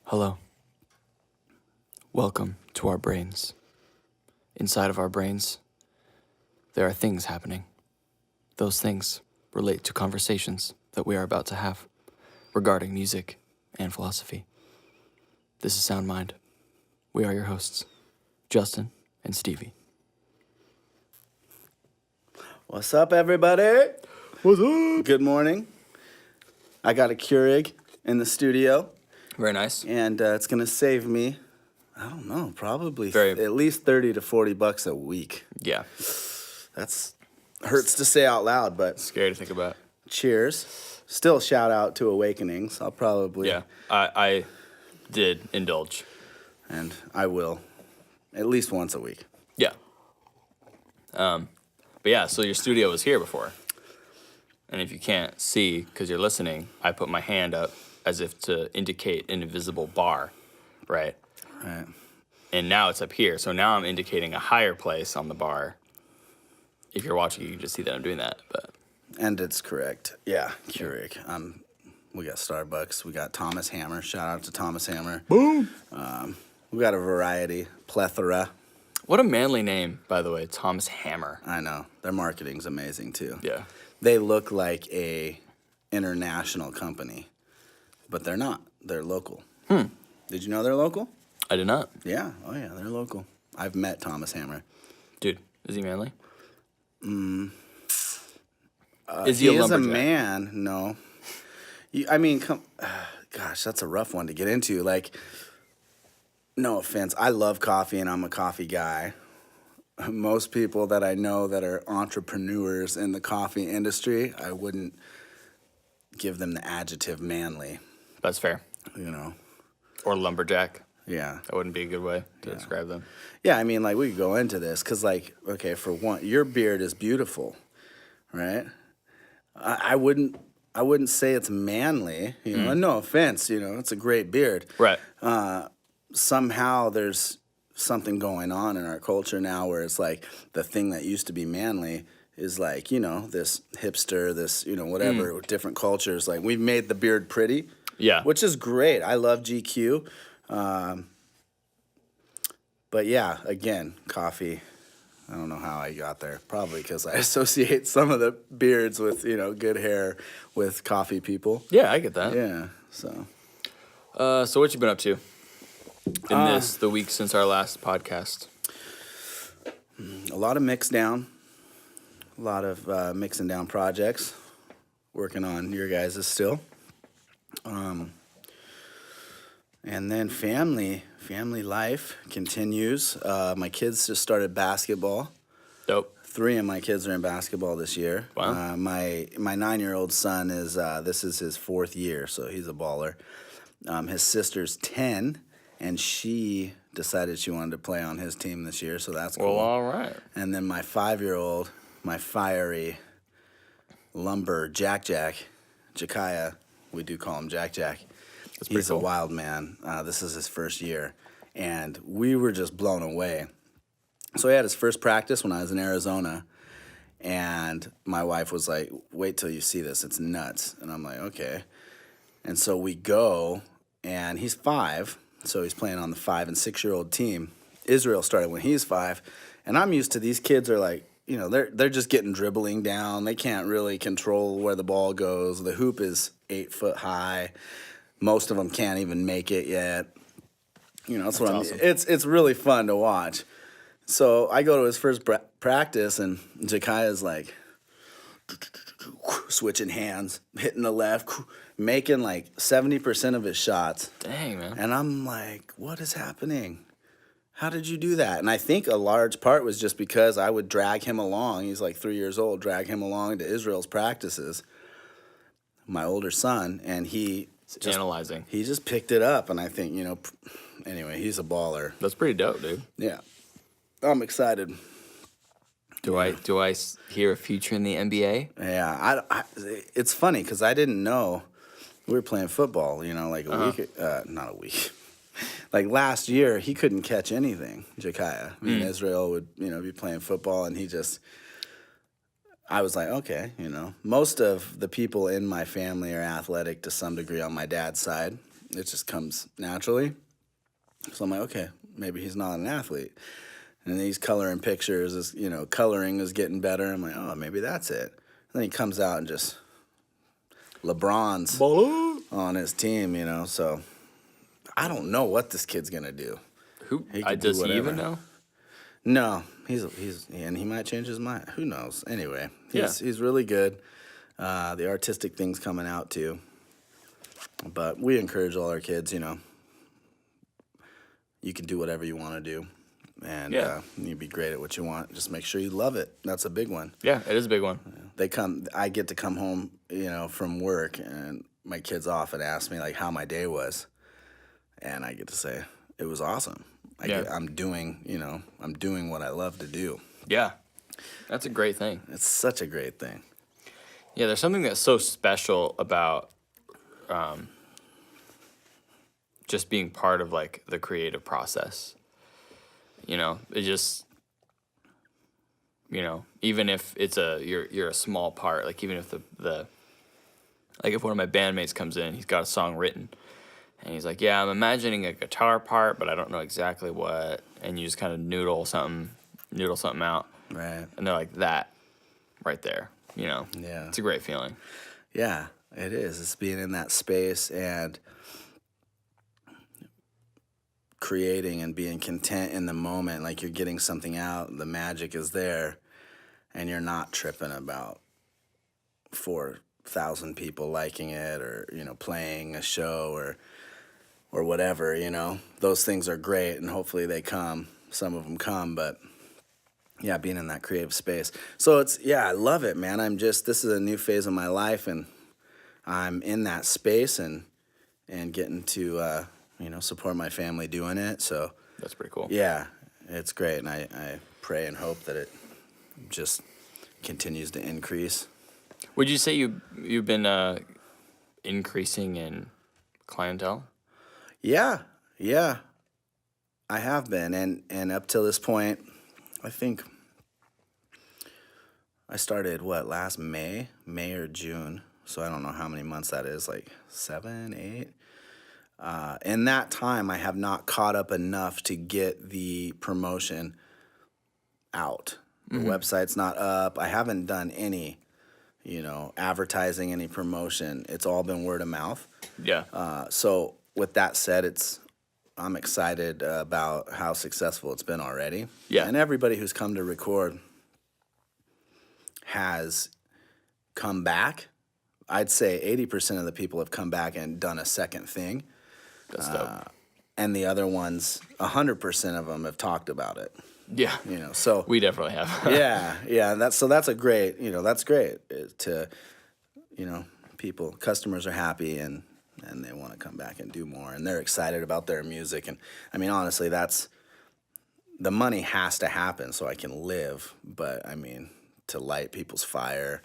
Hello. Welcome to our brains. Inside of our brains, there are things happening. Those things relate to conversations that we are about to have regarding music and philosophy. This is SoundMind. We are your hosts, Justin and Stevie. What's up, everybody? What's up? Good morning. I got a Keurig in the studio, Very nice. and it's going to save me, I don't know, probably Very- at least 30 to 40 bucks a week. Yeah, That's hurts to say out loud, but scary to think about. cheers. Still shout out to Awakenings. I'll probably, Yeah, I did indulge. and I will, at least once a week. Yeah. But yeah, so your studio was here before. And if you can't see, because you're listening, I put my hand up as if to indicate an invisible bar, right? Right. And now it's up here. So now I'm indicating a higher place on the bar. If you're watching, you can just see that I'm doing that. But And it's correct. Yeah, Keurig. We got Starbucks. We got Thomas Hammer. Shout out to Thomas Hammer. boom! We got a variety, plethora. What a manly name, by the way, Thomas Hammer. I know. Their marketing's amazing, too. Yeah. They look like a international company, but they're not. They're local. Did you know they're local? I did not. Yeah. Oh, yeah, they're local. I've met Thomas Hammer. Dude, is he manly? Is he a a lumberjack? man. No. Gosh, that's a rough one to get into. Like, no offense. I love coffee, and I'm a coffee guy. Most people that I know that are entrepreneurs in the coffee industry, I wouldn't give them the adjective manly, That's fair. you know? Or lumberjack. Yeah. That wouldn't be a good way to describe them. Yeah, I mean, like, we could go into this because, like, okay, for one, your beard is beautiful, right? I wouldn't say it's manly, you know, and no offense, you know, it's a great beard. Right. Somehow there's something going on in our culture now where it's like the thing that used to be manly is like, you know, this hipster, this, you know, whatever, different cultures. Like, we've made the beard pretty. Yeah. Which is great. I love GQ. But yeah, again, coffee. I don't know how I got there. Probably because I associate some of the beards with, you know, good hair with coffee people. Yeah, I get that. Yeah, so. So what you been up to in the week since our last podcast? A lot of mix down. A lot of mixing down projects. Working on your guys' still. And then family life continues. My kids just started basketball. Dope. 3 of my kids are in basketball this year. Wow. My 9-year-old son is this is his 4th year, so he's a baller. His sister's 10, and she decided she wanted to play on his team this year, so that's cool. Well, all right. And then my 5-year-old, my fiery lumber Jack, Jakaya, we do call him Jack. That's pretty He's cool. a wild man. This is his first year, and we were just blown away. So he had his first practice when I was in Arizona, and my wife was like, wait till you see this. It's nuts. And I'm like, okay. And so we go, and he's 5, so he's playing on the 5 and 6-year-old team. Israel started when he's 5, and I'm used to these kids are like, you know, they're just getting dribbling down. They can't really control where the ball goes. The hoop is 8 foot high. Most of them can't even make it yet. You know, that's what awesome. It's really fun to watch. So I go to his first practice, and Jakaya's like switching hands, hitting the left, making like 70% of his shots. Dang, man. And I'm like, what is happening? How did you do that? And I think a large part was just because I would drag him along. He's like 3 years old, drag him along to Israel's practices, my older son, and he just picked it up. And I think, you know, anyway, he's a baller. That's pretty dope, dude. Yeah. I'm excited. Do I hear a future in the NBA? Yeah. It's funny because I didn't know we were playing football, you know, like a week, not a week. Like last year, he couldn't catch anything, Jakaya. I mean, Israel would, you know, be playing football, and I was like, okay, you know. Most of the people in my family are athletic to some degree on my dad's side. it just comes naturally. So I'm like, okay, maybe he's not an athlete. And he's coloring pictures, coloring is getting better. I'm like, oh, maybe that's it. And then he comes out and just LeBron's on his team, so I don't know what this kid's going to do. Does he even know? No, and he might change his mind. Who knows? Anyway, he's really good. The artistic thing's coming out too. But we encourage all our kids, you can do whatever you want to do. And you be great at what you want. Just make sure you love it. That's a big one. Yeah, it is a big one. I get to come home, from work, and my kid's off and ask me like how my day was. And I get to say, it was awesome. I'm doing what I love to do. Yeah, that's a great thing. It's such a great thing. Yeah, there's something that's so special about just being part of like the creative process. It just, even if it's you're a small part, like even if like if one of my bandmates comes in, he's got a song written. And he's like, yeah, I'm imagining a guitar part, but I don't know exactly what. And you just kind of noodle something out. Right. And they're like, that right there, Yeah. It's a great feeling. Yeah, it is. It's being in that space and creating and being content in the moment. Like you're getting something out, the magic is there, and you're not tripping about 4,000 people liking it or, playing a show or whatever, those things are great and hopefully they come. Some of them come, but yeah, being in that creative space. So I love it, man. this is a new phase of my life and I'm in that space and getting to, support my family doing it. So that's pretty cool. Yeah, it's great. And I pray and hope that it just continues to increase. Would you say you've been increasing in clientele? Yeah, I have been, and up till this point, I think I started last May or June, so I don't know how many months that is, like 7, 8. In that time, I have not caught up enough to get the promotion out. The website's not up. I haven't done any, advertising, any promotion. It's all been word of mouth. Yeah. So with that said, I'm excited about how successful it's been already. Yeah. And everybody who's come to record has come back. I'd say 80% of the people have come back and done a second thing. That's dope. And the other ones, 100% of them have talked about it. Yeah. So we definitely have. yeah. That's a great, that's great to, customers are happy and they want to come back and do more, and they're excited about their music. And I mean, honestly, the money has to happen so I can live. But I mean, to light people's fire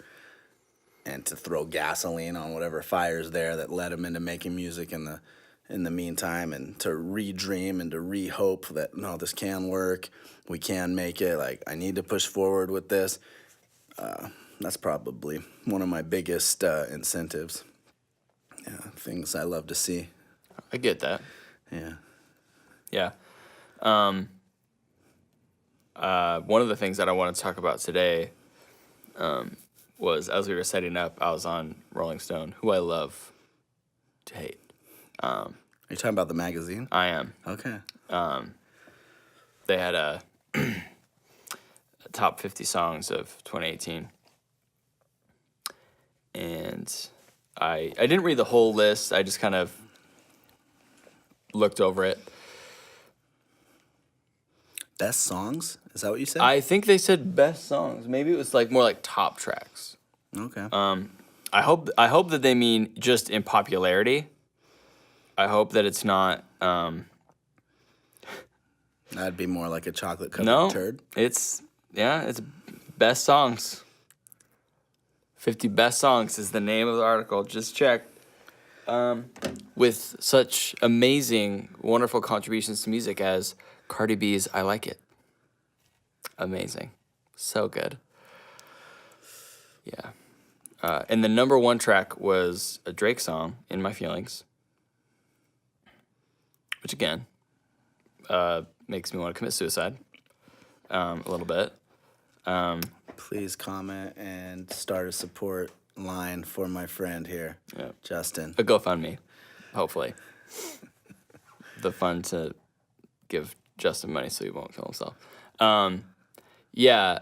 and to throw gasoline on whatever fire's there that led them into making music in the meantime, and to re-dream and to re-hope that, no, this can work, we can make it, like, I need to push forward with this. That's probably one of my biggest incentives. Yeah, things I love to see. I get that. Yeah. Yeah. One of the things that I want to talk about today was, as we were setting up, I was on Rolling Stone, who I love to hate. Are you talking about the magazine? I am. Okay. They had a top 50 songs of 2018. And I didn't read the whole list. I just kind of looked over it. Best songs? Is that what you said? I think they said best songs. Maybe it was more like top tracks. Okay. I hope that they mean just in popularity. I hope that it's not. That'd be more like a chocolate covered turd. It's best songs. 50 best songs is the name of the article. Just check. With such amazing, wonderful contributions to music as Cardi B's "I Like It." Amazing, so good. Yeah. And the number one track was a Drake song, "In My Feelings." which again makes me want to commit suicide a little bit. Please comment and start a support line for my friend here, Justin. A GoFundMe, hopefully. The fund to give Justin money so he won't kill himself. Yeah,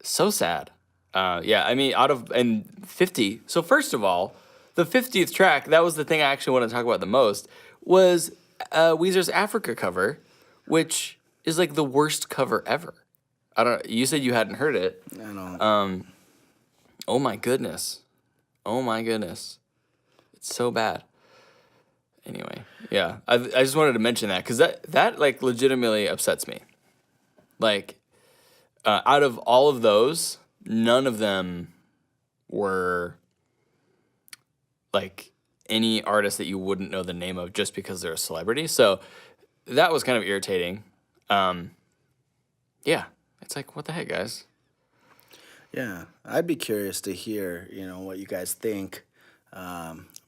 so sad. I mean, and 50. So first of all, the 50th track, that was the thing I actually want to talk about the most, was Weezer's Africa cover, which is like the worst cover ever. You said you hadn't heard it. I don't. Oh my goodness. It's so bad. Anyway, yeah, I just wanted to mention that because that like legitimately upsets me. Like, out of all of those, none of them were like any artist that you wouldn't know the name of just because they're a celebrity. So that was kind of irritating. Yeah, it's like, what the heck, guys? Yeah, I'd be curious to hear, what you guys think.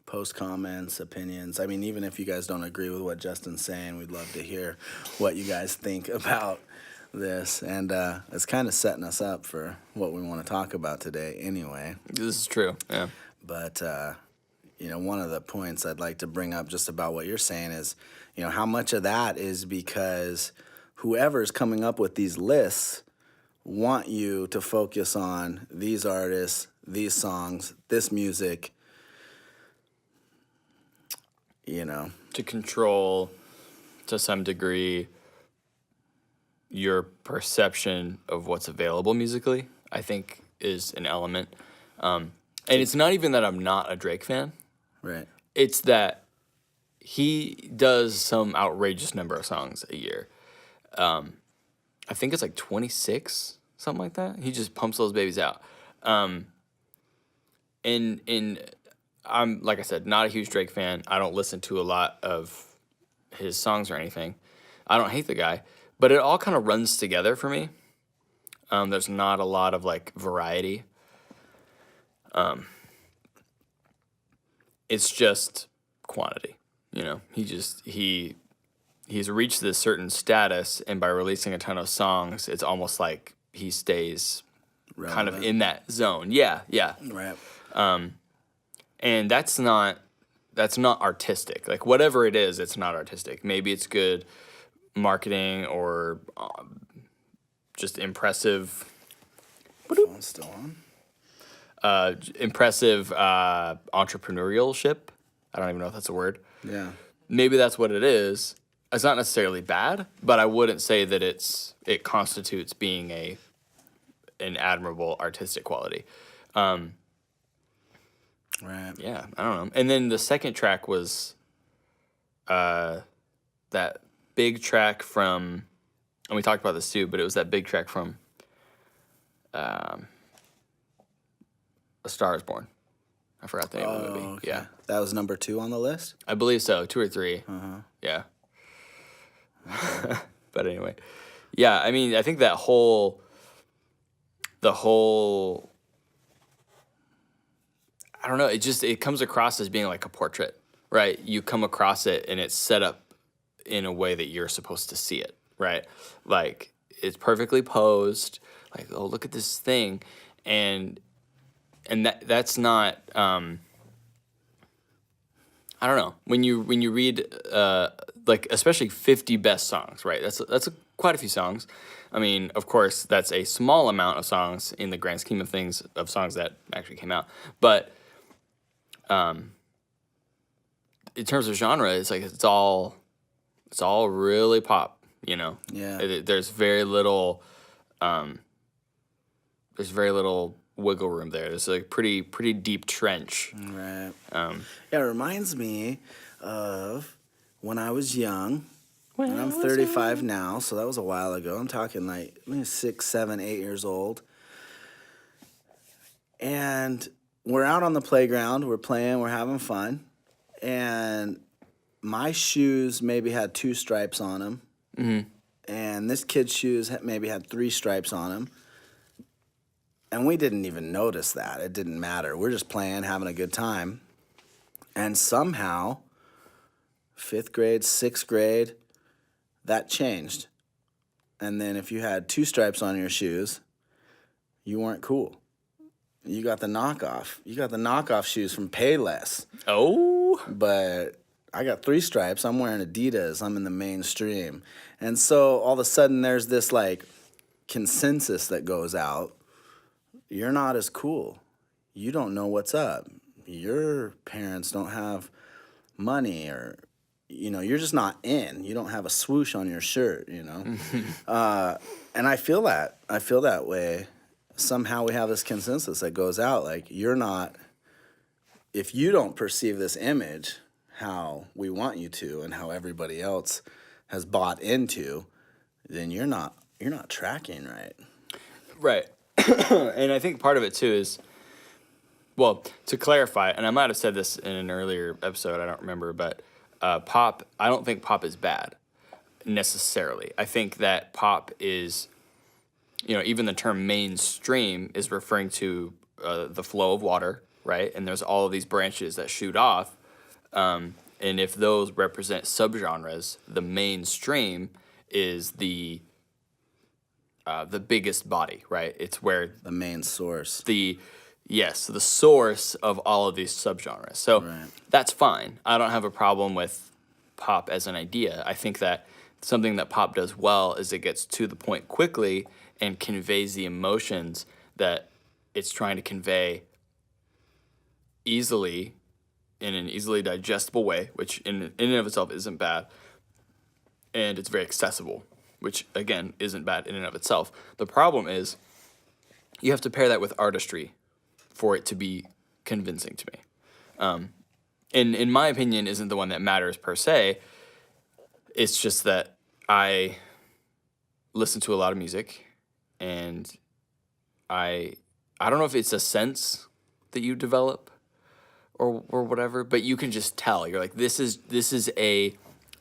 Post comments, opinions. I mean, even if you guys don't agree with what Justin's saying, we'd love to hear what you guys think about this. And it's kind of setting us up for what we want to talk about today anyway. This is true, yeah. But, one of the points I'd like to bring up just about what you're saying is, how much of that is because whoever's coming up with these lists want you to focus on these artists, these songs, this music, To control, to some degree, your perception of what's available musically, I think, is an element. And it's not even that I'm not a Drake fan. Right. It's that he does some outrageous number of songs a year. I think it's like 26, something like that. He just pumps those babies out. And I'm, like I said, not a huge Drake fan. I don't listen to a lot of his songs or anything. I don't hate the guy, but it all kind of runs together for me. There's not a lot of like variety. It's just quantity, he's reached this certain status, and by releasing a ton of songs, it's almost like he stays kind of in that zone. Yeah. Right. And that's not artistic. Like, whatever it is, it's not artistic. Maybe it's good marketing or just impressive. Phone's still on. Impressive entrepreneurship. I don't even know if that's a word. Yeah. Maybe that's what it is. It's not necessarily bad, but I wouldn't say that it constitutes being an admirable artistic quality. Right. Yeah, I don't know. And then the second track was that big track from, and we talked about this too, but it was that big track from A Star Is Born. I forgot the name of the movie. Okay. Yeah. That was number 2 on the list? I believe so, 2 or 3. Uh-huh. Yeah. But anyway. Yeah, I mean, I think the whole I don't know, it comes across as being like a portrait, right? You come across it and it's set up in a way that you're supposed to see it, right? Like, it's perfectly posed, like, oh, look at this thing. And that's not I don't know. When you read like, especially 50 best songs, right? That's quite a few songs. I mean, of course, that's a small amount of songs in the grand scheme of things, of songs that actually came out. But in terms of genre, it's like it's all really pop, Yeah. There's very little wiggle room there. There's a pretty deep trench. Right. It reminds me of when I was young. And I'm 35 now, so that was a while ago. I'm talking like 6, 7, 8 years old. And we're out on the playground. We're playing. We're having fun. And my shoes maybe had 2 stripes on them. Mm-hmm. And this kid's shoes maybe had 3 stripes on them. And we didn't even notice that. It didn't matter. We're just playing, having a good time. And somehow, 5th grade, 6th grade, that changed. And then if you had 2 stripes on your shoes, you weren't cool. You got the knockoff. You got the knockoff shoes from Payless. Oh. But I got 3 stripes. I'm wearing Adidas. I'm in the mainstream. And so all of a sudden there's this like consensus that goes out. You're not as cool. You don't know what's up. Your parents don't have money, or, you know, you're just not in. You don't have a swoosh on your shirt, you know. And I feel that. I feel that way. Somehow we have this consensus that goes out, like, you're not, if you don't perceive this image how we want you to and how everybody else has bought into, then you're not tracking right. Right. And I think part of it too is, well, to clarify, and I might have said this in an earlier episode, I don't remember, but pop, I don't think pop is bad necessarily. I think that pop is, you know, even the term mainstream is referring to the flow of water, right? And there's all of these branches that shoot off. And if those represent subgenres, the mainstream is the biggest body, right? It's where The main source. the source of all of these subgenres. So that's fine. I don't have a problem with pop as an idea. I think that something that pop does well is it gets to the point quickly and conveys the emotions that it's trying to convey easily, in an easily digestible way, which in and of itself isn't bad. And it's very accessible, which again isn't bad in and of itself. The problem is you have to pair that with artistry for it to be convincing to me. And in my opinion, isn't the one that matters per se. It's just that I listen to a lot of music, and I don't know if it's a sense that you develop or whatever, but you can just tell. You're like, this is an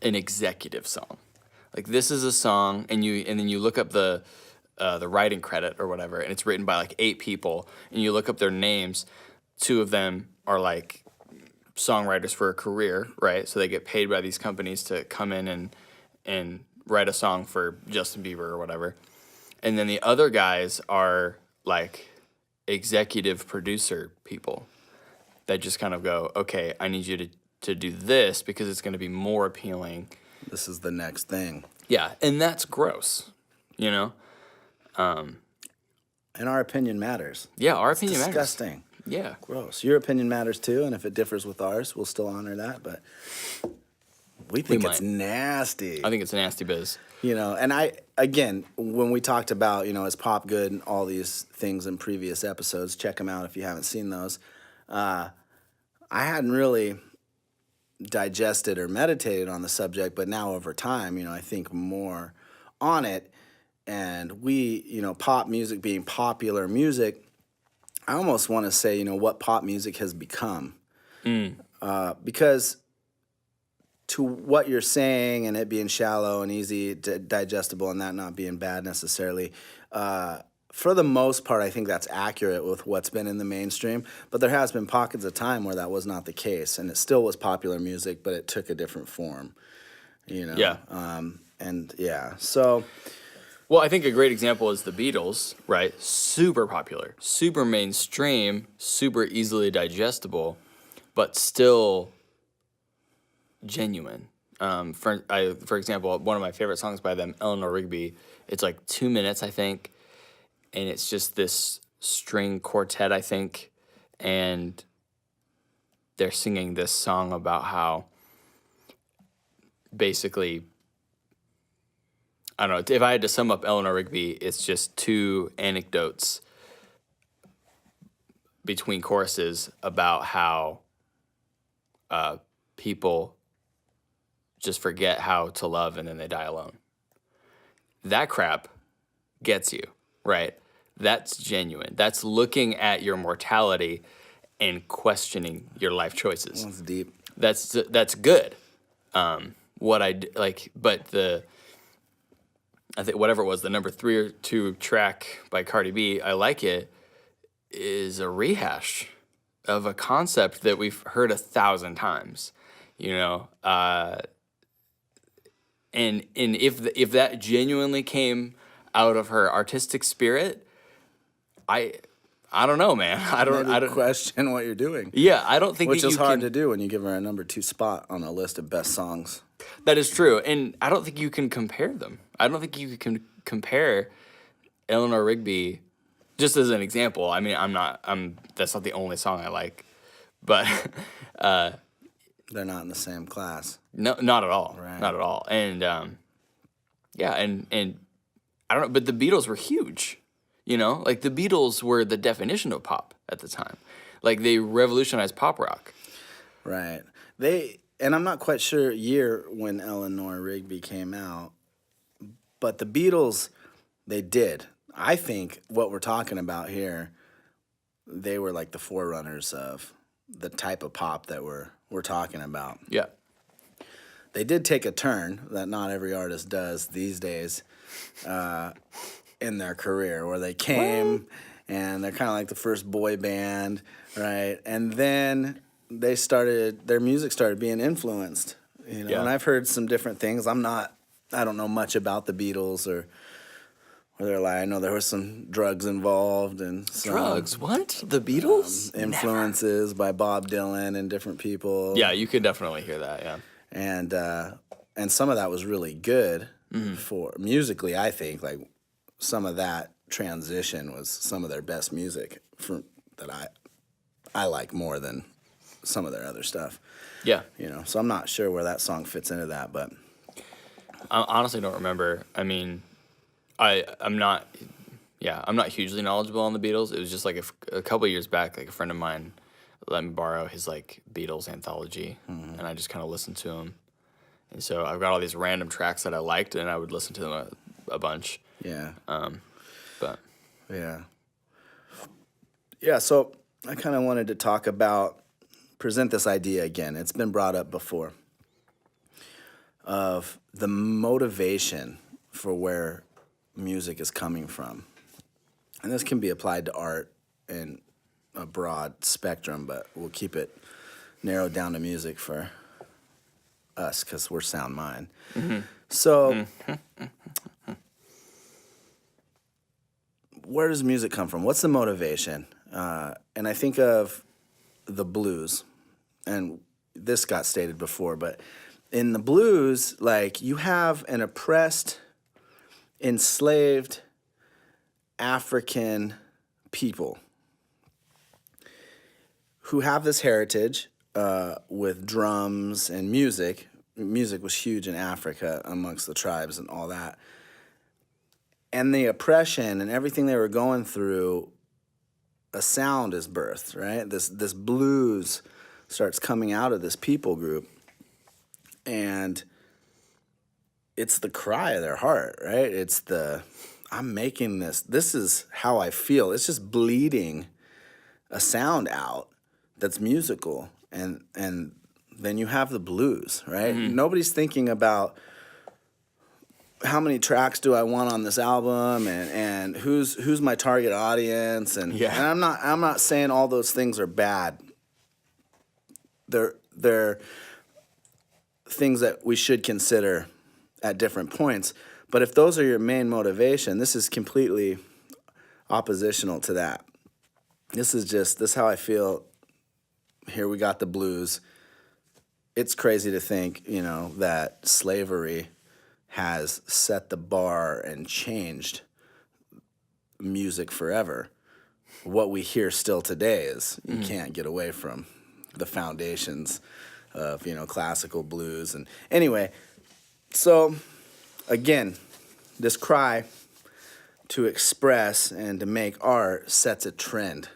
executive song. Like, this is a song, and then you look up the writing credit or whatever, and it's written by like 8 people, and you look up their names. 2 of them are like songwriters for a career, right? So they get paid by these companies to come in and write a song for Justin Bieber or whatever. And then the other guys are like executive producer people that just kind of go, okay, I need you to do this because it's going to be more appealing. This is the next thing. Yeah, and that's gross, you know? And our opinion matters. Yeah, our opinion matters. Disgusting. Yeah. Gross. Your opinion matters too, and if it differs with ours, we'll still honor that, but we think it's nasty. I think it's nasty biz. You know, and again, when we talked about, you know, is pop good and all these things in previous episodes, check them out if you haven't seen those. I hadn't really digested or meditated on the subject, but now over time, you know, I think more on it. And we, you know, pop music being popular music, I almost want to say, you know, what pop music has become. Because to what you're saying and it being shallow and easy, digestible, and that not being bad necessarily, for the most part, I think that's accurate with what's been in the mainstream. But there has been pockets of time where that was not the case, and it still was popular music, but it took a different form, you know? Yeah. And yeah, so... Well, I think a great example is the Beatles, right? Super popular, super mainstream, super easily digestible, but still genuine. For example, one of my favorite songs by them, Eleanor Rigby, it's like 2 minutes, I think, and it's just this string quartet, I think, and they're singing this song about how basically, I don't know, if I had to sum up Eleanor Rigby, it's just 2 anecdotes between choruses about how people just forget how to love and then they die alone. That crap gets you, right? That's genuine. That's looking at your mortality and questioning your life choices. That's deep. That's good. I think whatever it was, the number 3 or 2 track by Cardi B, I Like It, is a rehash of a concept that we've heard 1,000 times. you know. And if that genuinely came out of her artistic spirit, I don't know, man. I don't question what you're doing. Yeah, I don't think Which that is you hard can, to do when you give her a number 2 spot on a list of best songs. That is true, and I don't think you can compare them. I don't think you can compare Eleanor Rigby, just as an example. I mean, that's not the only song I like, but They're not in the same class. no, not at all, Right. not at all. And yeah, and I don't know, but the Beatles were huge. You know, like the Beatles were the definition of pop at the time. Like they revolutionized pop rock. Right. And I'm not quite sure year when Eleanor Rigby came out, but the Beatles, they did. I think what we're talking about here, they were like the forerunners of the type of pop that we're talking about. Yeah. They did take a turn that not every artist does these days in their career, where they came and they're kind of like the first boy band, right? And then their music started being influenced, you know. Yeah. And I've heard some different things. I don't know much about the Beatles or they're like, I know there was some drugs involved and some Drugs? What? The Beatles? influences by Bob Dylan and different people. Yeah, you could definitely hear that. Yeah. And some of that was really good for musically. I think like some of that transition was some of their best music that I like more than some of their other stuff. Yeah. You know, so I'm not sure where that song fits into that, but I honestly don't remember. I mean, I'm not hugely knowledgeable on the Beatles. It was just like a couple of years back, like a friend of mine let me borrow his like Beatles anthology, and I just kind of listened to him. And so I've got all these random tracks that I liked, and I would listen to them a bunch. yeah. But Yeah, so I kind of wanted to present this idea again. It's been brought up before of the motivation for where music is coming from. And this can be applied to art in a broad spectrum, but we'll keep it narrowed down to music for us because we're SoundMind. So where does music come from? What's the motivation? And I think of the blues, and this got stated before, but in the blues, like you have an oppressed, enslaved African people who have this heritage with drums and music. Music was huge in Africa amongst the tribes and all that. And the oppression and everything they were going through, a sound is birthed, right? This blues starts coming out of this people group, and it's the cry of their heart, right? It's I'm making this is how I feel. It's just bleeding a sound out that's musical, and then you have the blues, right? Nobody's thinking about how many tracks do I want on this album, and who's my target audience, and I'm not saying all those things are bad. They're things that we should consider at different points. But if those are your main motivation, this is completely oppositional to that. This is how I feel. Here we got the blues. It's crazy to think, that slavery has set the bar and changed music forever. What we hear still today is you can't get away from the foundations of, classical blues. And anyway, so again, this cry to express and to make art sets a trend,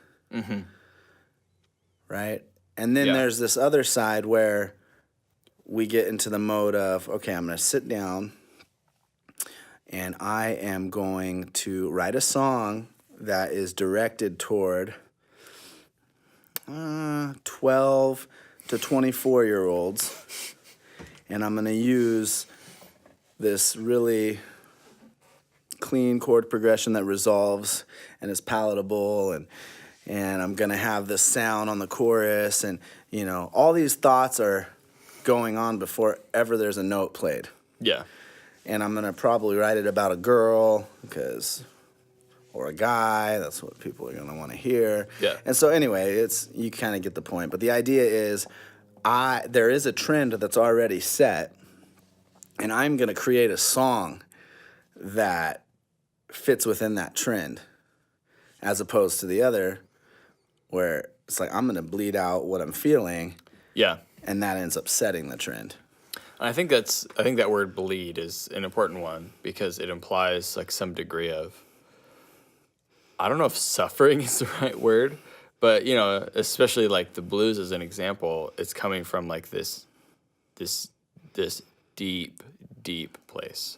right? And then there's this other side where we get into the mode of, okay, I'm going to sit down and I am going to write a song that is directed toward 12 to 24-year-olds, and I'm going to use this really clean chord progression that resolves and is palatable, and I'm going to have this sound on the chorus, and all these thoughts are going on before ever there's a note played. Yeah. And I'm going to probably write it about a girl or a guy. That's what people are going to want to hear. Yeah. And so anyway, you kind of get the point. But the idea is there is a trend that's already set, and I'm going to create a song that fits within that trend, as opposed to the other where it's like I'm going to bleed out what I'm feeling. Yeah. And that ends up setting the trend. I think that word bleed is an important one because it implies like some degree of, I don't know if suffering is the right word, but you know, especially like the blues as an example, it's coming from like this deep, deep place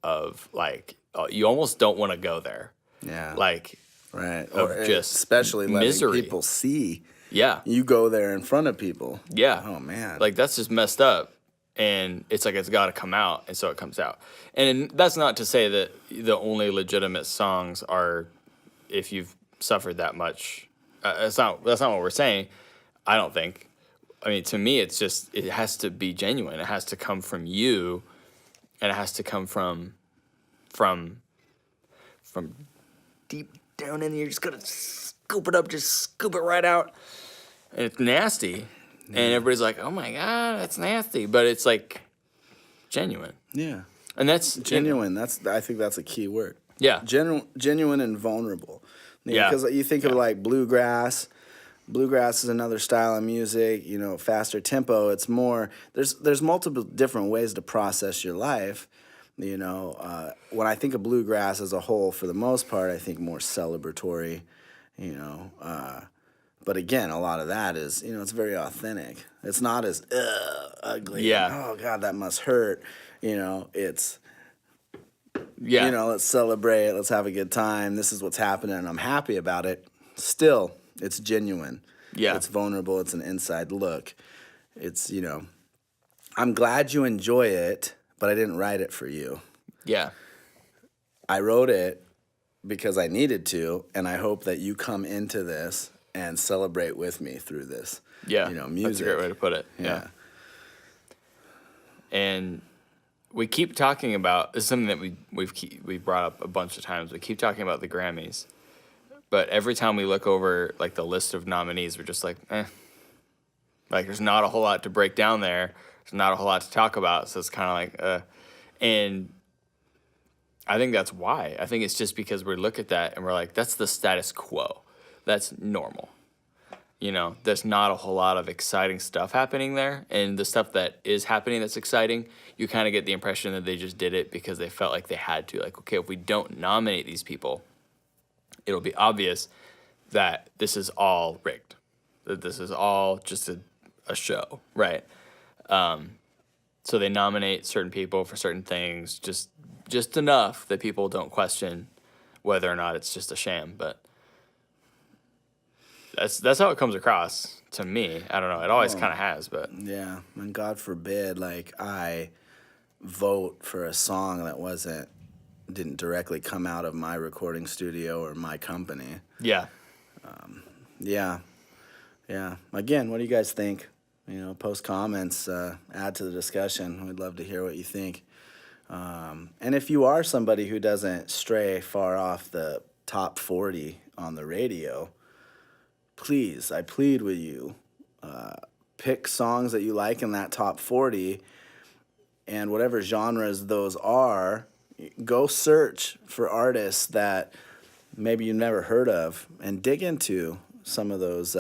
of like, you almost don't want to go there. Yeah. Like, right. Or just especially letting misery. people see. Yeah. You go there in front of people. Yeah. Oh man. Like that's just messed up. And it's like it's got to come out, and so it comes out. And that's not to say that the only legitimate songs are if you've suffered that much. That's not what we're saying. I don't think. I mean, to me, it's just it has to be genuine. It has to come from you, and it has to come from deep down in. You're just gonna scoop it up, just scoop it right out, and it's nasty. And everybody's like, "Oh my God, that's nasty," but it's like genuine. Yeah, and that's genuine. I think that's a key word. Yeah, genuine and vulnerable. Yeah, because you think of like bluegrass. Bluegrass is another style of music. You know, faster tempo. It's more. There's multiple different ways to process your life. You know, when I think of bluegrass as a whole, for the most part, I think more celebratory. You know. But again, a lot of that is, you know, it's very authentic. It's not as ugly. Yeah. Oh, God, that must hurt. You know, it's, yeah. You know, let's celebrate. Let's have a good time. This is what's happening, and I'm happy about it. Still, it's genuine. Yeah. It's vulnerable. It's an inside look. It's, you know, I'm glad you enjoy it, but I didn't write it for you. Yeah. I wrote it because I needed to, and I hope that you come into this and celebrate with me through this. Yeah, you know, music. That's a great way to put it. Yeah. And we keep talking about, this is something that we've brought up a bunch of times. We keep talking about the Grammys, but every time we look over like the list of nominees, we're just like, like there's not a whole lot to break down there. There's not a whole lot to talk about. So it's kind of like, and I think that's why. I think it's just because we look at that and we're like, that's the status quo. That's normal. You know, there's not a whole lot of exciting stuff happening there. And the stuff that is happening that's exciting, you kind of get the impression that they just did it because they felt like they had to. Like, okay, if we don't nominate these people, it'll be obvious that this is all rigged. That this is all just a show, right? So they nominate certain people for certain things, just enough that people don't question whether or not it's just a sham, but that's how it comes across to me. I don't know. It always kind of has, but yeah. And God forbid, like I vote for a song that didn't directly come out of my recording studio or my company. Yeah. Yeah. Again, what do you guys think? You know, post comments, add to the discussion. We'd love to hear what you think. And if you are somebody who doesn't stray far off the top 40 on the radio, please, I plead with you, pick songs that you like in that top 40, and whatever genres those are, go search for artists that maybe you never heard of and dig into some of those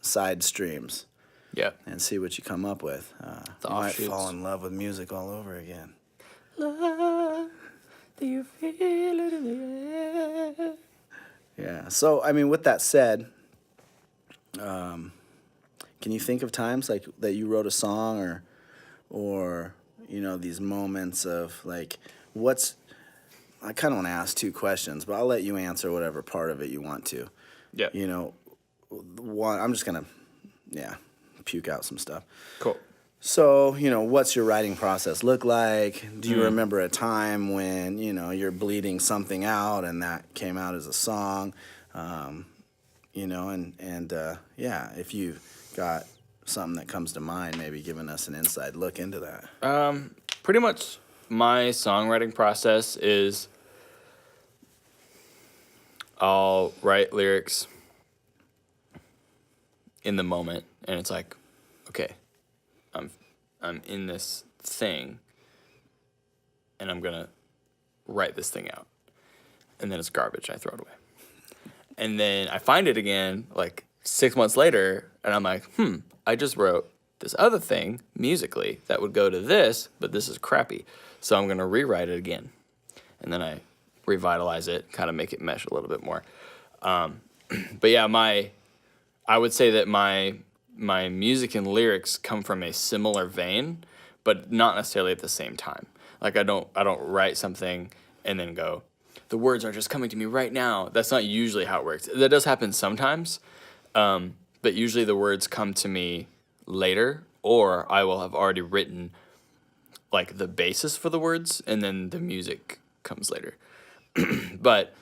side streams. Yeah. And see what you come up with. You might fall in love with music all over again. Love, do you feel it in the air? Yeah. So, I mean, with that said, can you think of times like that you wrote a song or you know, these moments of like I kind of want to ask two questions, but I'll let you answer whatever part of it you want to. Yeah. You know, one, I'm just going to, puke out some stuff. Cool. So, you know, what's your writing process look like? Do you remember a time when, you know, you're bleeding something out and that came out as a song? You know, and if you got something that comes to mind, maybe giving us an inside look into that. Pretty much my songwriting process is I'll write lyrics in the moment, and it's like, okay, I'm in this thing, and I'm gonna write this thing out, and then it's garbage. I throw it away, and then I find it again like 6 months later, and I'm like, I just wrote this other thing musically that would go to this, but this is crappy, so I'm gonna rewrite it again, and then I revitalize it, kind of make it mesh a little bit more. But yeah, I would say that my music and lyrics come from a similar vein, but not necessarily at the same time. Like I don't write something and then go, the words are just coming to me right now. That's not usually how it works. That does happen sometimes, but usually the words come to me later, or I will have already written like the basis for the words, and then the music comes later. But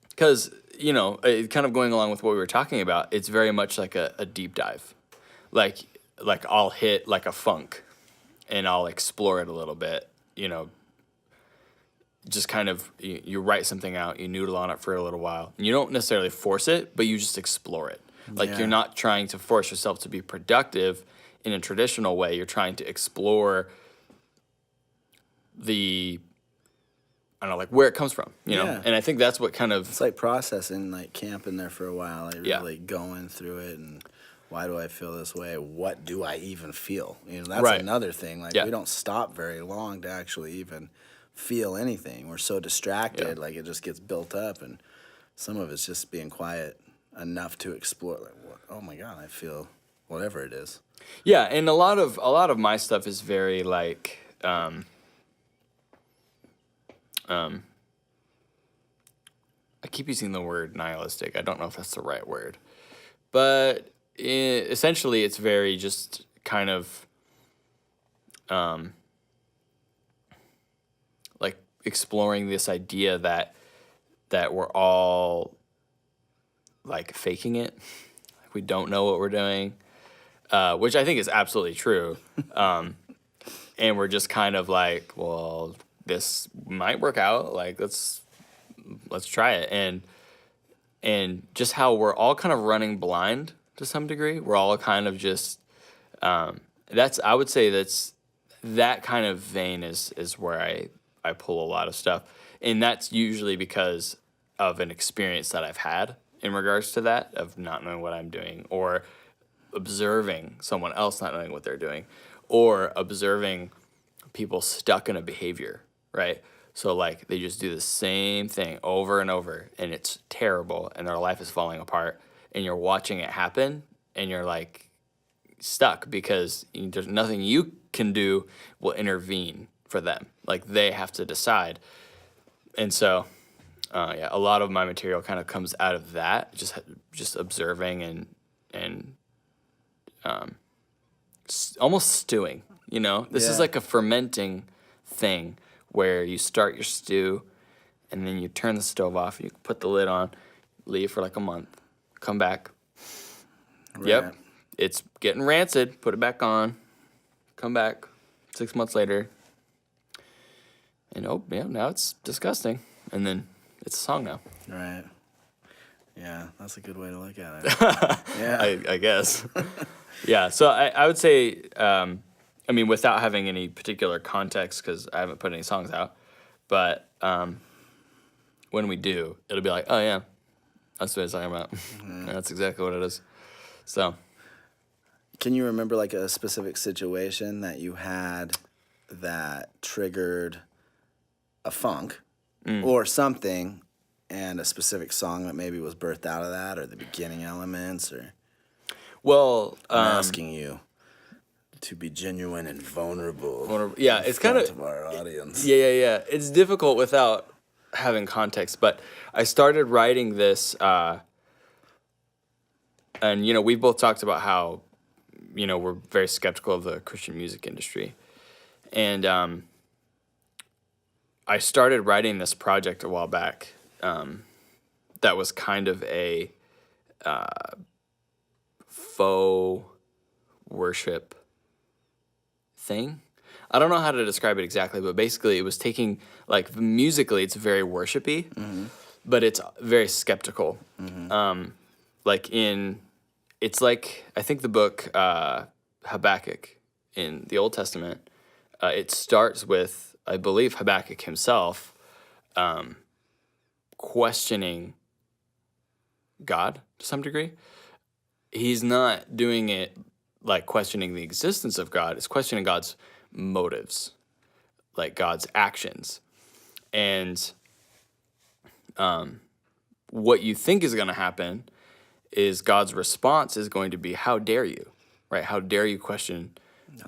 because, kind of going along with what we were talking about, it's very much like a deep dive. Like I'll hit like a funk and I'll explore it a little bit, just kind of, you write something out, you noodle on it for a little while. And you don't necessarily force it, but you just explore it. Like you're not trying to force yourself to be productive in a traditional way. You're trying to explore where it comes from, Yeah. And I think that's what kind of... It's like processing, like camping there for a while, like really going through it, and why do I feel this way? What do I even feel? That's another thing. Like we don't stop very long to actually even feel anything. We're so distracted, like it just gets built up, and some of it's just being quiet enough to explore. Like, oh my God, I feel whatever it is. Yeah, and a lot of my stuff is very like... I keep using the word nihilistic. I don't know if that's the right word. But essentially, it's very just kind of like exploring this idea that we're all like faking it. We don't know what we're doing, which I think is absolutely true. And we're just kind of like, well, this might work out. Like, let's try it. And just how we're all kind of running blind to some degree. We're all kind of just, I would say that kind of vein is where I pull a lot of stuff. And that's usually because of an experience that I've had in regards to that, of not knowing what I'm doing, or observing someone else not knowing what they're doing, or observing people stuck in a behavior, right? So like they just do the same thing over and over, and it's terrible, and their life is falling apart, and you're watching it happen, and you're like stuck because there's nothing you can do will intervene for them. Like they have to decide. And so, a lot of my material kind of comes out of that, just observing and almost stewing. This is like a fermenting thing where you start your stew, and then you turn the stove off, you put the lid on, leave for like a month, come back. Right. Yep, it's getting rancid, put it back on, come back 6 months later, and now it's disgusting, and then it's a song now. Right. Yeah, that's a good way to look at it. Yeah, I guess. Yeah, so I would say, without having any particular context, because I haven't put any songs out, but when we do, it'll be like, oh yeah, that's what I was talking about. Mm-hmm. That's exactly what it is. So, can you remember like a specific situation that you had that triggered a funk or something, and a specific song that maybe was birthed out of that, or the beginning elements, or? Well, I'm asking you to be genuine and vulnerable. Yeah, it's kind of our audience. Yeah. It's difficult without having context, but I started writing this, and we've both talked about how, we're very skeptical of the Christian music industry, and I started writing this project a while back. That was kind of a faux worship thing. I don't know how to describe it exactly, but basically it was taking, like, musically it's very worshipy, but it's very skeptical. It's like, I think the book Habakkuk in the Old Testament, it starts with, I believe, Habakkuk himself questioning God to some degree. He's not doing it like questioning the existence of God. It's questioning God's motives, like God's actions. And what you think is going to happen is God's response is going to be, how dare you, right? How dare you question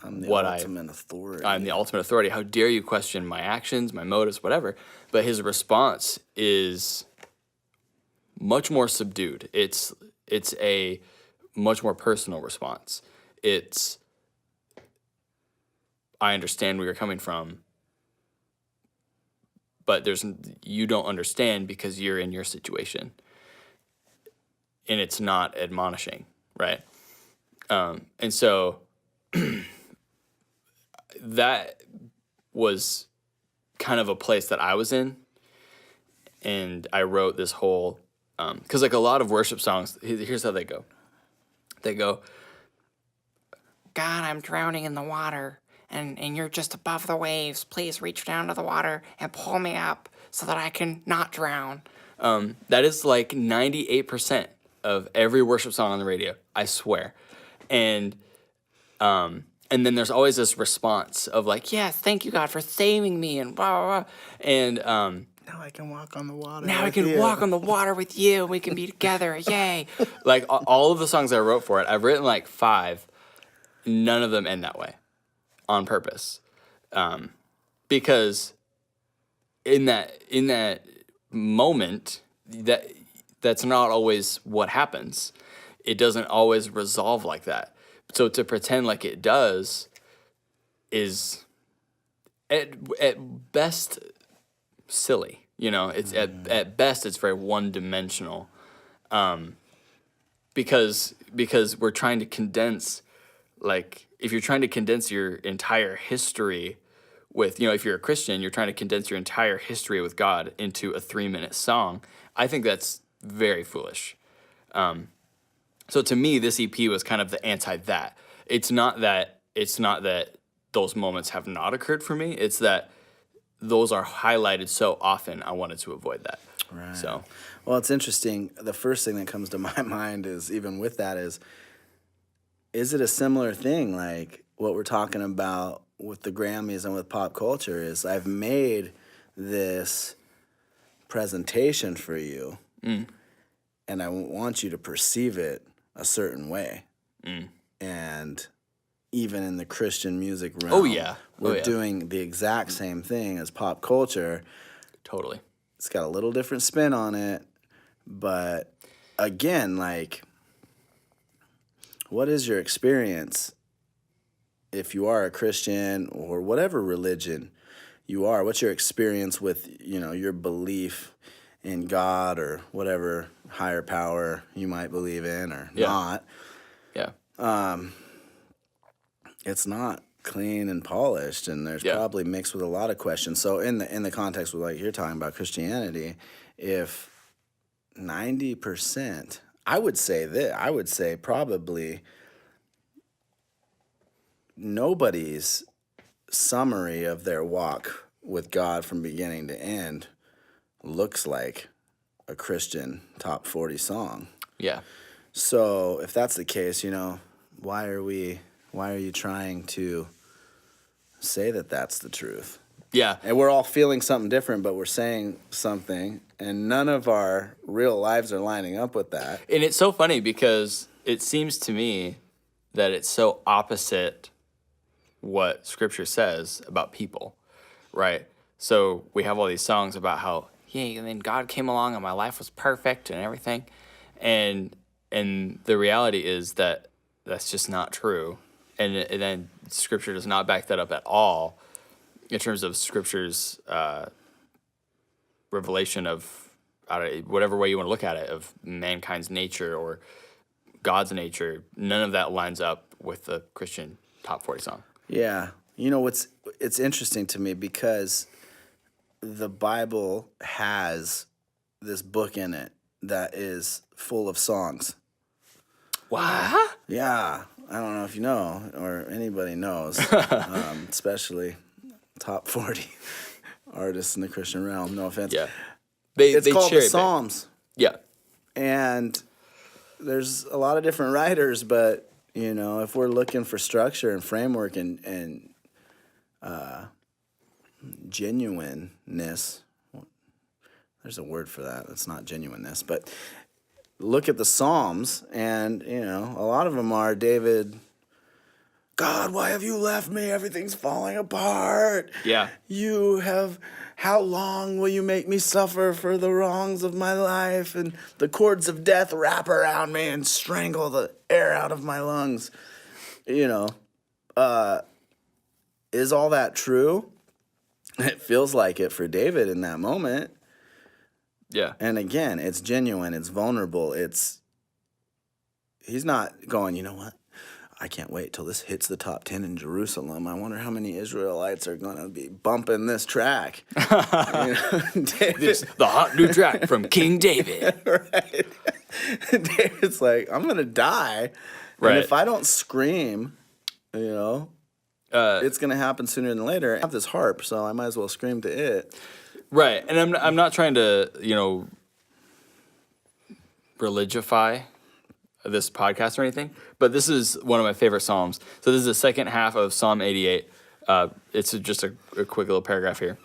I'm the what ultimate authority. I'm the ultimate authority. How dare you question my actions, my motives, whatever. But his response is much more subdued. It's a much more personal response. It's, I understand where you're coming from, but you don't understand because you're in your situation. And it's not admonishing, right? And so that was kind of a place that I was in. And I wrote this whole, because like a lot of worship songs, here's how they go. They go, God, I'm drowning in the water, and you're just above the waves. Please reach down to the water and pull me up so that I can not drown. That is like 98% of every worship song on the radio, I swear. And then there's always this response of like, yes, thank you, God, for saving me, and blah, blah, blah. And Now I can walk on the water. now I can walk on the water with you, and we can be together, yay. Like, all of the songs I wrote for it, I've written like 5. None of them end that way on purpose. Because in that moment, that's not always what happens. It doesn't always resolve like that. So to pretend like it does is at best silly. You know, it's at best it's very one-dimensional. Because we're trying to condense, like, if you're trying to condense your entire history with, if you're a Christian, you're trying to condense your entire history with God into a 3-minute song. I think that's very foolish. So to me, this EP was kind of the anti that. It's not that those moments have not occurred for me. It's that those are highlighted so often. I wanted to avoid that. Right. So, well, it's interesting. The first thing that comes to my mind is, even with that, is it a similar thing? Like what we're talking about with the Grammys and with pop culture is, I've made this presentation for you, and I want you to perceive it a certain way. And even in the Christian music realm, we're doing the exact same thing as pop culture. Totally. It's got a little different spin on it, but again, like, what is your experience if you are a Christian or whatever religion you are? What's your experience with, your belief in God or whatever higher power you might believe in or not? Yeah. It's not clean and polished, and there's probably mixed with a lot of questions. So in the context of, like, you're talking about Christianity, if 90%, I would say probably nobody's summary of their walk with God from beginning to end looks like a Christian top 40 song. Yeah. So if that's the case, why are you trying to say that that's the truth? Yeah. And we're all feeling something different, but we're saying something, and none of our real lives are lining up with that. And it's so funny because it seems to me that it's so opposite what Scripture says about people, right? So we have all these songs about how, and then God came along and my life was perfect and everything. And the reality is that that's just not true. And then Scripture does not back that up at all in terms of Scripture's revelation of, whatever way you want to look at it, of mankind's nature or God's nature. None of that lines up with the Christian top 40 song. Yeah. You know, it's interesting to me because the Bible has this book in it that is full of songs. What? Yeah. I don't know if you know or anybody knows, especially top 40 artists in the Christian realm. No offense. Yeah. It's they called the cherry pick. Psalms. Yeah. And there's a lot of different writers, but, you know, if we're looking for structure and framework and genuineness, there's a word for that. It's not genuineness, but look at the Psalms, and, you know, a lot of them are David, God, why have you left me? Everything's falling apart. Yeah. How long will you make me suffer for the wrongs of my life? And the cords of death wrap around me and strangle the air out of my lungs. You know, is all that true? It feels like it for David in that moment. Yeah. And again, it's genuine, it's vulnerable, he's not going, you know what? I can't wait till this hits the top 10 in Jerusalem. I wonder how many Israelites are going to be bumping this track. You know, This the hot new track from King David. right? David's like, I'm going to die. Right. And if I don't scream, you know, it's going to happen sooner than later. I have this harp, so I might as well scream to it. Right. And I'm not trying to, you know, religify this podcast or anything, but this is one of my favorite Psalms. So this is the second half of Psalm 88. It's just a quick little paragraph here.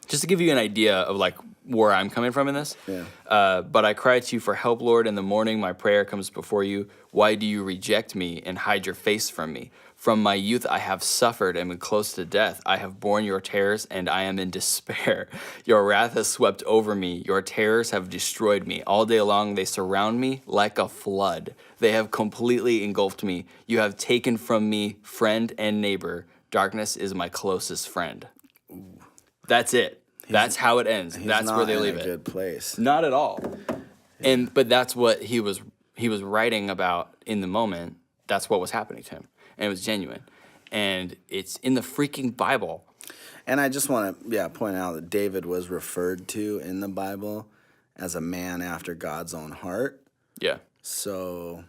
Just to give you an idea of like where I'm coming from in this. Yeah. But I cry to you for help, Lord. In the morning, my prayer comes before you. Why do you reject me and hide your face from me? From my youth, I have suffered and been close to death. I have borne your terrors and I am in despair. Your wrath has swept over me. Your terrors have destroyed me. All day long, they surround me like a flood. They have completely engulfed me. You have taken from me friend and neighbor. Darkness is my closest friend. Ooh. That's it. That's how it ends. That's where they leave it. He's not in a good place. Not at all. But that's what he was writing about in the moment. That's what was happening to him. And it was genuine. And it's in the freaking Bible. And I just want to point out that David was referred to in the Bible as a man after God's own heart. Yeah. So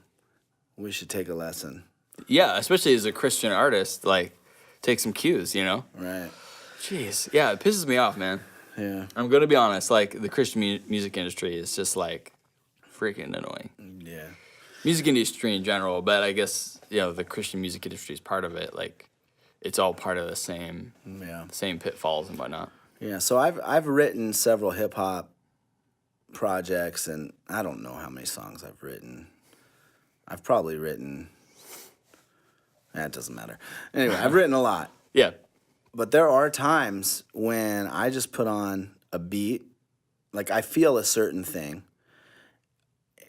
we should take a lesson. Yeah, especially as a Christian artist, like, take some cues, you know? Right. Jeez. Yeah, it pisses me off, man. Yeah. I'm going to be honest. Like, the Christian music industry is just, like, freaking annoying. Yeah. Music industry in general, but I guess, you know, the Christian music industry is part of it. Like, it's all part of the same pitfalls and whatnot. Yeah, so I've written several hip-hop projects, and I don't know how many songs I've written. I've probably written... It doesn't matter. Anyway, I've written a lot. Yeah. But there are times when I just put on a beat, like I feel a certain thing,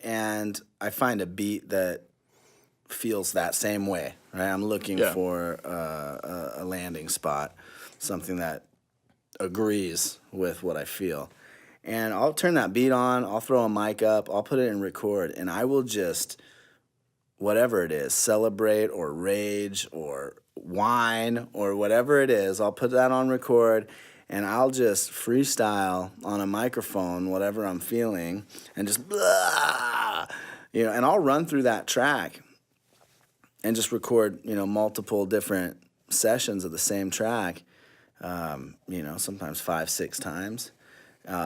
and I find a beat that feels that same way, right? I'm looking for a landing spot, something that agrees with what I feel. And I'll turn that beat on, I'll throw a mic up, I'll put it in record, and I will just, whatever it is, celebrate or rage or whine or whatever it is, I'll put that on record and I'll just freestyle on a microphone whatever I'm feeling and just blah, you know, and I'll run through that track and just record, you know, multiple different sessions of the same track, you know, sometimes 5-6 times.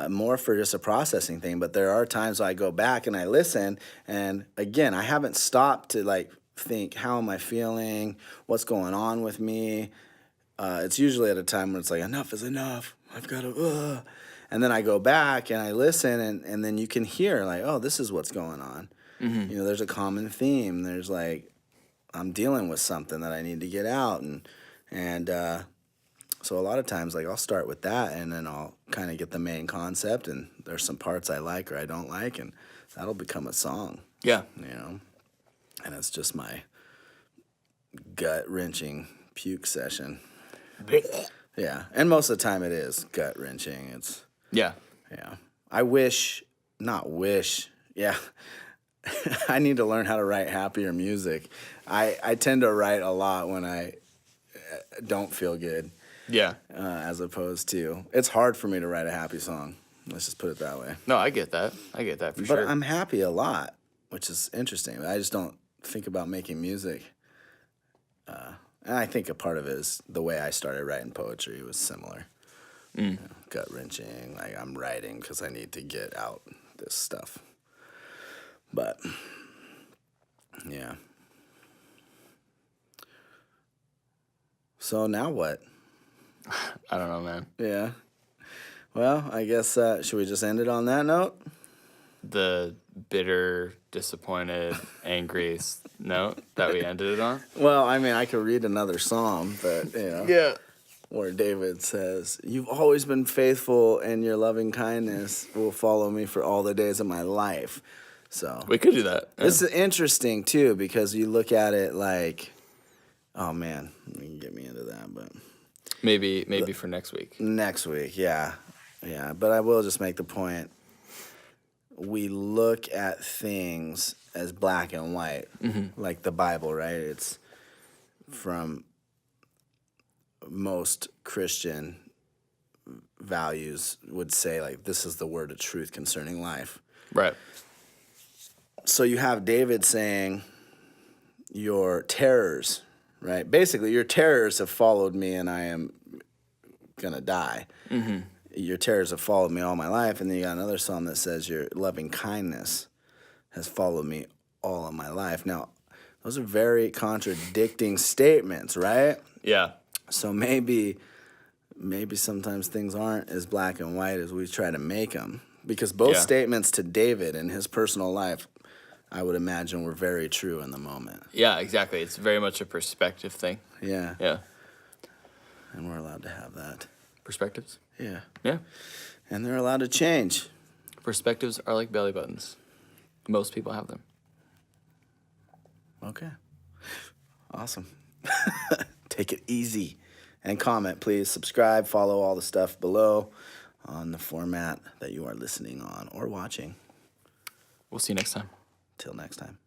More for just a processing thing, but there are times I go back and I listen, and again, I haven't stopped to like think, how am I feeling? What's going on with me? It's usually at a time when it's like, enough is enough. I've got to, and then I go back and I listen, and then you can hear like, oh, this is what's going on. Mm-hmm. You know, there's a common theme. There's like, I'm dealing with something that I need to get out, and so a lot of times, like, I'll start with that, and then I'll kind of get the main concept, and there's some parts I like or I don't like, and that'll become a song. Yeah. You know? And it's just my gut-wrenching puke session. Yeah. And most of the time it is gut-wrenching. It's... Yeah. Yeah. I wish... Not wish. Yeah. I need to learn how to write happier music. I tend to write a lot when I don't feel good, Yeah. as opposed to, it's hard for me to write a happy song. Let's just put it that way. No, I get that. I get that for But sure. I'm happy a lot, which is interesting. I just don't think about making music. And I think a part of it is the way I started writing poetry was similar. You know, gut wrenching. Like, I'm writing because I need to get out this stuff. But yeah. So now what? I don't know, man. Yeah. Well, I guess should we just end it on that note? The bitter, disappointed, angry note that we ended it on. Well, I mean, I could read another psalm, but Yeah. where David says, "You've always been faithful, and your loving kindness will follow me for all the days of my life." So We could do that. Yeah. this is interesting too, because you look at it like, oh man, you can get me into that, but Maybe for next week. next week, yeah. But I will just make the point: we look at things as black and white, like the Bible, right? It's from most Christian values would say, like, this is the word of truth concerning life. Right. So you have David saying, your terrors, right? Basically, your terrors have followed me and I am going to die. Mm-hmm. Your terrors have followed me all my life. And then you got another psalm that says, your loving kindness has followed me all of my life. Now, those are very contradicting statements, right? Yeah. So maybe sometimes things aren't as black and white as we try to make them. Because both statements to David in his personal life, I would imagine, were very true in the moment. Yeah, exactly. It's very much a perspective thing. Yeah. Yeah. And we're allowed to have that. Perspectives? Yeah. Yeah. And they're allowed to change. Perspectives are like belly buttons. Most people have them. Okay. Awesome. Take it easy. And comment, please. Subscribe, follow all the stuff below on the format that you are listening on or watching. We'll see you next time. Till next time.